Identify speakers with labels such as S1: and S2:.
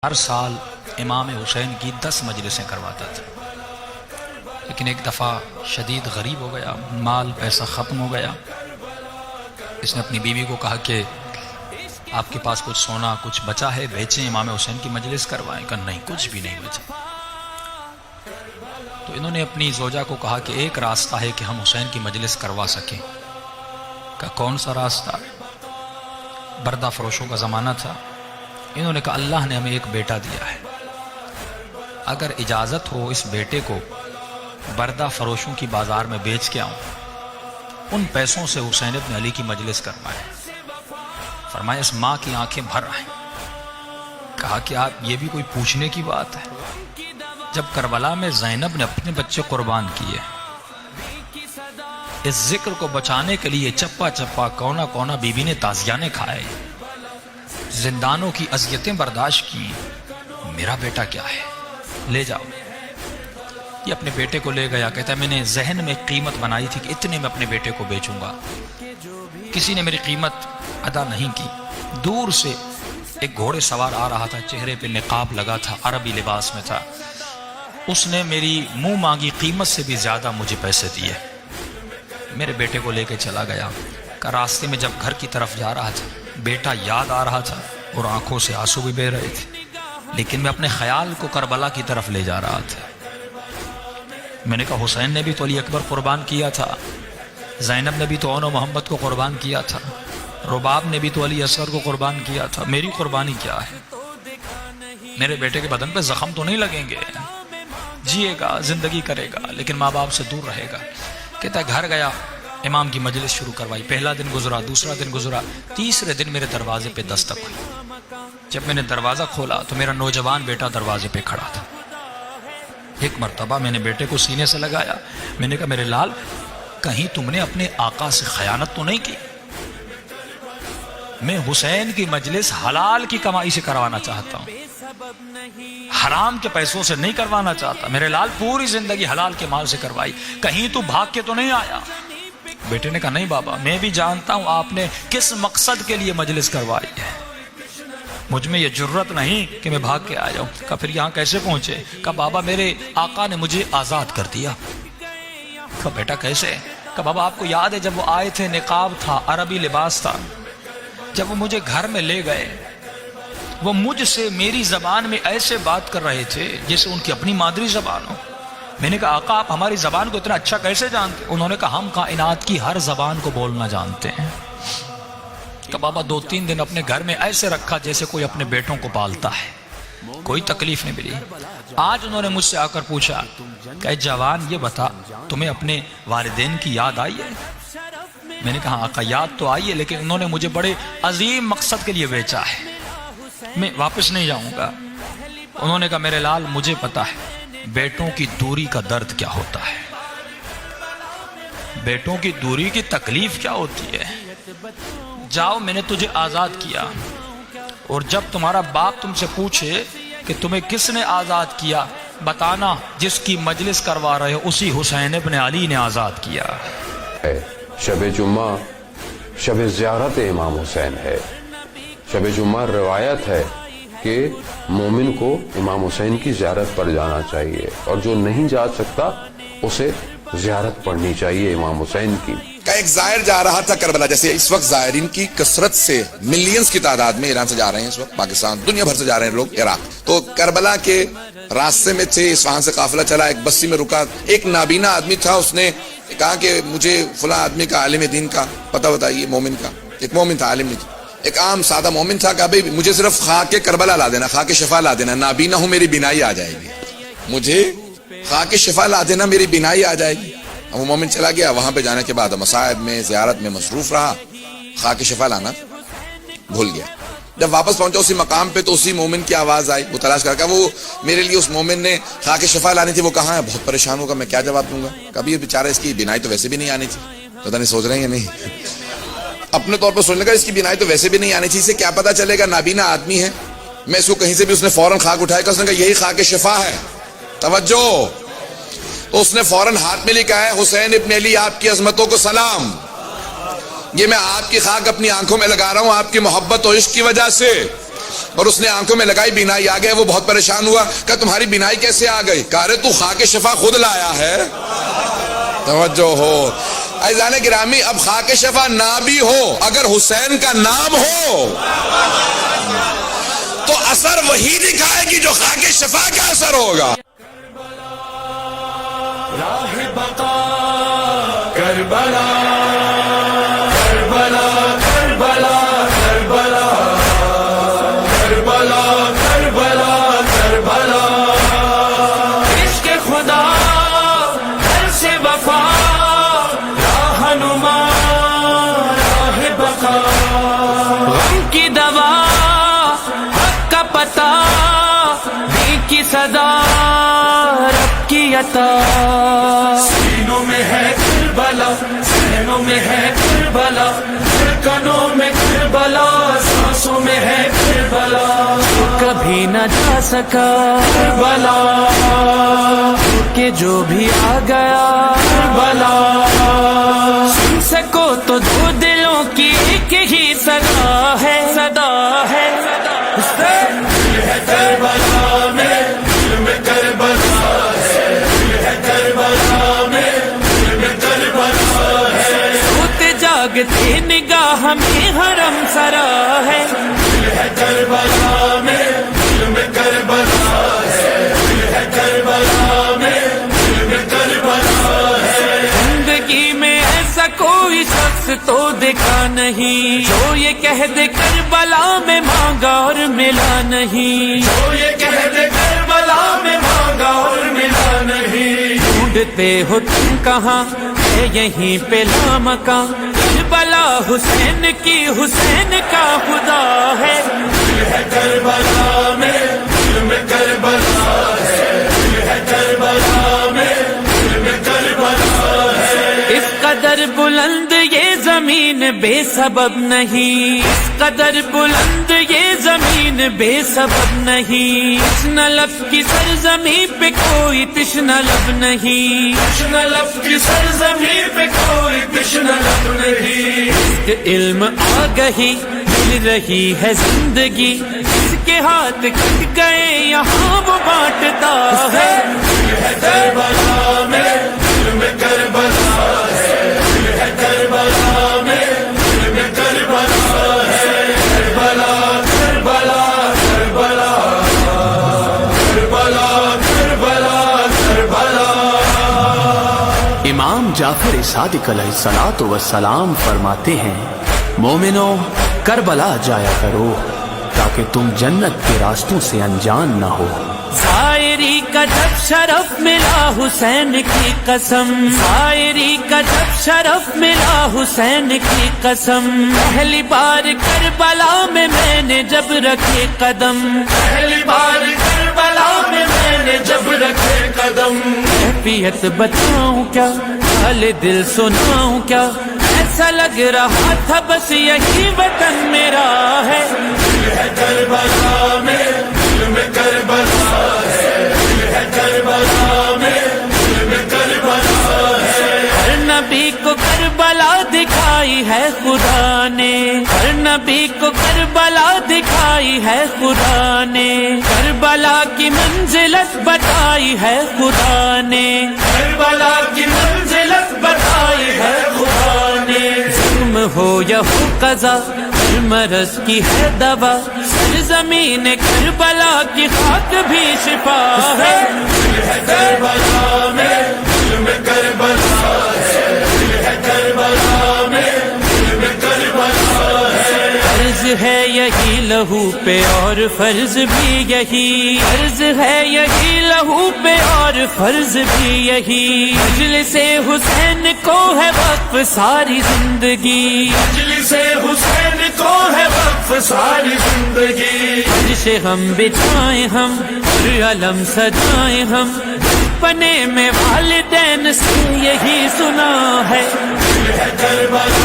S1: ہر سال امام حسین کی 10 مجلسیں کرواتا تھا، لیکن ایک دفعہ شدید غریب ہو گیا، مال پیسہ ختم ہو گیا۔ اس نے اپنی بیوی کو کہا کہ آپ کے پاس کچھ سونا کچھ بچا ہے، بیچیں، امام حسین کی مجلس کروائیں۔ کہا نہیں، کچھ بھی نہیں بچا۔ تو انہوں نے اپنی زوجہ کو کہا کہ ایک راستہ ہے کہ ہم حسین کی مجلس کروا سکیں۔ کہا کون سا راستہ؟ بردہ فروشوں کا زمانہ تھا۔ انہوں نے کہا اللہ نے ہمیں ایک بیٹا دیا ہے، اگر اجازت ہو اس بیٹے کو بردہ فروشوں کی بازار میں بیچ کے آؤں، ان پیسوں سے حسین ابن علی کی مجلس کروائیں۔ فرمایا اس ماں کی آنکھیں بھر آئیں۔ کہا کہ آپ یہ بھی کوئی پوچھنے کی بات ہے؟ جب کربلا میں زینب نے اپنے بچے قربان کیے، اس ذکر کو بچانے کے لیے چپا چپا کونا کونا بیوی نے تازیانے کھائے، زندانوں کی اذیتیں برداشت کی، میرا بیٹا کیا ہے، لے جاؤ۔ یہ اپنے بیٹے کو لے گیا، کہتا ہے میں نے ذہن میں قیمت بنائی تھی کہ اتنے میں اپنے بیٹے کو بیچوں گا، کسی نے میری قیمت ادا نہیں کی۔ دور سے ایک گھوڑے سوار آ رہا تھا، چہرے پہ نقاب لگا تھا، عربی لباس میں تھا، اس نے میری منہ مانگی قیمت سے بھی زیادہ مجھے پیسے دیے، میرے بیٹے کو لے کے چلا گیا۔ کہ راستے میں جب گھر کی طرف جا رہا تھا، بیٹا یاد آ رہا تھا اور آنکھوں سے آنسو بھی بہہ رہے تھے، لیکن میں اپنے خیال کو کربلا کی طرف لے جا رہا تھا۔ میں نے کہا حسین نے بھی تو علی اکبر قربان کیا تھا، زینب نے بھی تو اون و محمد کو قربان کیا تھا، رباب نے بھی تو علی اصغر کو قربان کیا تھا، میری قربانی کیا ہے؟ میرے بیٹے کے بدن پہ زخم تو نہیں لگیں گے، جیے گا، زندگی کرے گا، لیکن ماں باپ سے دور رہے گا۔ کہتا ہے گھر گیا، امام کی مجلس شروع کروائی۔ پہلا دن گزرا، دوسرا دن گزرا، تیسرے دن میرے دروازے پہ دستک ہوئی۔ جب میں نے دروازہ کھولا تو میرا نوجوان بیٹا دروازے پہ کھڑا تھا۔ ایک مرتبہ میں نے بیٹے کو سینے سے لگایا، میں نے کہا میرے لال، کہیں تم نے اپنے آقا سے خیانت تو نہیں کی؟ میں حسین کی مجلس حلال کی کمائی سے کروانا چاہتا ہوں، حرام کے پیسوں سے نہیں کروانا چاہتا۔ میرے لال پوری زندگی حلال کے مال سے کروائی، کہیں تو بھاگ کے تو نہیں آیا؟ بیٹے نے کہا نہیں بابا، میں بھی جانتا ہوں آپ نے کس مقصد کے لیے مجلس کروائی ہے، مجھ میں یہ جرت نہیں کہ میں بھاگ کے آ جاؤں۔ کہا پھر یہاں کیسے پہنچے؟ کہا بابا میرے آقا نے مجھے آزاد کر دیا۔ کہا بیٹا کیسے؟ کہا بابا آپ کو یاد ہے جب وہ آئے تھے، نقاب تھا، عربی لباس تھا، جب وہ مجھے گھر میں لے گئے، وہ مجھ سے میری زبان میں ایسے بات کر رہے تھے جیسے ان کی اپنی مادری زبان ہو۔ میں نے کہا آقا آپ ہماری زبان کو اتنا اچھا کیسے جانتے؟ انہوں نے کہا ہم کائنات کی ہر زبان کو بولنا جانتے ہیں۔ کہ بابا 2-3 دن اپنے گھر میں ایسے رکھا جیسے کوئی اپنے بیٹوں کو پالتا ہے، کوئی تکلیف نہیں ملی۔ آج انہوں نے مجھ سے آ کر پوچھا کہ اے جوان یہ بتا تمہیں اپنے والدین کی یاد آئی ہے؟ میں نے کہا آقا یاد تو آئی ہے، لیکن انہوں نے مجھے بڑے عظیم مقصد کے لیے بیچا ہے، میں واپس نہیں جاؤں گا۔ انہوں نے کہا میرے لال مجھے پتا ہے بیٹوں کی دوری کا درد کیا ہوتا ہے، بیٹوں کی دوری کی تکلیف کیا ہوتی ہے۔ جاؤ میں نے تجھے آزاد کیا، اور جب تمہارا باپ تم سے پوچھے کہ تمہیں کس نے آزاد کیا، بتانا جس کی مجلس کروا رہے ہو اسی حسین ابن علی نے آزاد کیا۔
S2: شب جمعہ شب زیارت امام حسین ہے۔ شب جمعہ روایت ہے کہ مومن کو امام حسین کی زیارت پر جانا چاہیے، اور جو نہیں جا سکتا اسے زیارت پڑھنی چاہیے امام حسین کی۔
S3: ایک زائر جا رہا تھا کربلا، جیسے اس وقت زائرین کی کثرت سے ملینز کی تعداد میں ایران سے جا رہے ہیں، اس وقت پاکستان دنیا بھر سے جا رہے ہیں لوگ عراق، تو کربلا کے راستے میں تھے، اصفہان سے قافلہ چلا، ایک بستی میں رکا، ایک نابینا آدمی تھا، اس نے کہا کہ مجھے فلاں آدمی کا عالم دین کا پتہ بتائیے، مومن کا۔ ایک مومن تھا، عالم نہیں تھا، ایک عام سادہ مومن تھا، کہا بھئی مجھے صرف خاک کربلا لا دینا، خاک شفا لا دینا، نابینا ہوں میری بینائی آ جائے گی، مجھے خاک شفا لا دینا میری بینائی آ جائے گی۔ وہ مومن چلا گیا، وہاں پہ جانے کے بعد مصائب میں زیارت میں مصروف رہا، خاک شفا لانا بھول گیا۔ جب واپس پہنچا اسی مقام پہ تو اسی مومن کی آواز آئی، وہ تلاش کر کے وہ میرے لیے اس مومن نے خاک شفا لانی تھی، وہ کہاں ہے؟ بہت پریشان ہوگا، میں کیا جواب دوں گا؟ کبھی یہ بیچارہ اس کی بینائی تو ویسے بھی نہیں آنی تھی، پتہ نہیں سوچ رہے ہیں یا نہیں، اپنے طور پر سوچنے کا اس کی بینائی تو ویسے بھی نہیں آنی تھی، اسے کیا پتا چلے گا نابینا آدمی ہے، میں اس کو کہیں سے بھی، اس نے فوراً خاک اٹھایا کہ اس نے کہا یہی خاک شفا ہے، توجہ، تو اس نے فوراً ہاتھ میں لکھا ہے حسین ابن علی آپ کی عظمتوں کو سلام، یہ میں آپ کی خاک اپنی آنکھوں میں لگا رہا ہوں آپ کی محبت و عشق کی وجہ سے، اور اس نے آنکھوں میں لگائی, بینائی آ گئے. وہ بہت پریشان ہوا, کہا تمہاری بینائی کیسے آ گئی؟ کہا رے تو خاک شفا خود لایا ہے. توجہ ہو عزیزان گرامی, اب خاک شفا نہ بھی ہو, اگر حسین کا نام ہو تو اثر وہی دکھائے گی جو خاک شفا کا اثر ہوگا.
S4: راہ بقا کربلا کربلا کربلا کربلا کربلا کربلا کربلا عشق خدا گھر سے وفا راہ نما راہ بقا غم کی دوا حق کا پتہ دی کی صدا رب کی عطا. سینوں میں ہے کربلا, ذہنوں میں ہے کربلا, دھڑکنوں میں کربلا, سانسوں میں ہے کربلا. تو کبھی نہ جا سکا کربلا, کہ جو بھی آ گیا کربلا. سن سکو تو دو دلوں کی ایک ہی صدا ہے, صدا ہے. دل ہے کربلا میں, دل میں کربلا ہے, دل ہے کربلا میں, دل میں کربلا ہے. سوتے جاگتے نگاہ میں حرم سرا ہے, دل ہے کربلا میں, دل میں کربلا ہے, دل ہے کربلا میں, دل میں کربلا ہے. زندگی میں ایسا کوئی شخص تو دیکھا نہیں جو یہ کہہ دے کربلا میں مانگا اور ملا نہیں, جو یہ کہہ دے کربلا میں مانگا اور ملا نہیں. ڈھونڈتے ہو تم کہاں ہے یہیں پہ لامکاں, کربلا حسین کی, حسین کا خدا ہے. دل ہے کربلا میں, دل میں کربلا ہے, دل ہے کربلا میں, دل میں کربلا ہے. اس قدر بلند یہ زمین بے سبب نہیں, اس قدر بلند یہ زمین بے سبب نہیں. تشنہ لب کی سرزمین پہ کوئی تشنہ لب نہیں, تشنہ لب کی سرزمین پہ کوئی تشنہ لب نہیں. اس کے علم آگہی مل رہی ہے زندگی, اس کے ہاتھ کٹ گئے یہاں وہ بانٹتا ہے. دل ہے کربلا میں, دل میں کربلا ہے, دل ہے کربلا میں, دل میں کربلا ہے. کربلا کربلا کربلا کربلا کربلا کربلا.
S5: امام جعفر صادق علیہ الصلوۃ والسلام فرماتے ہیں, مومنو کربلا جایا کرو تاکہ تم جنت کے راستوں سے انجان نہ ہو.
S4: شاعری کا جب شرف ملا حسین کی قسم, شاعری کا جب شرف ملا حسین کی قسم. پہلی بار کربلا میں نے جب رکھے قدم, پہلی بار کربلا میں نے جب رکھے قدم. کیفیت بتاؤں کیا, حال دل سناؤں کیا, ایسا لگ رہا تھا بس یہی وطن میرا ہے. دل ہے کربلا میں, دل میں کربلا ہے, دل ہے کربلا میں, دل میں کربلا ہے. ہر نبی کو کربلا دکھائی ہے خدا نے, ہر نبی کو کربلا دکھائی ہے خدا نے. کربلا کی منزلت بتائی ہے خدا نے, کربلا کی منزلت بتائی ہے خدا نے. ظلم ہو یا ہو قضا, ہر مرض کی ہے دوا, سرزمین کربلا کی خاک بھی شفا ہے. دل ہے کربلا میں, دل میں کربلا ہے, دل ہے کربلا میں, دل میں کربلا ہے. فرض ہے یہی لہو پہ اور فرض بھی یہی, فرض ہے یہی لہو پہ اور فرض بھی یہی. مجلس حسین کو ہے وقف ساری زندگی, مجلس حسین کو ہے وقف ساری زندگی. سے ہم بچھائیں ہم اور علم سجائیں ہم, بچپنے میں والدین سے یہی سنا ہے. دل ہے کربلا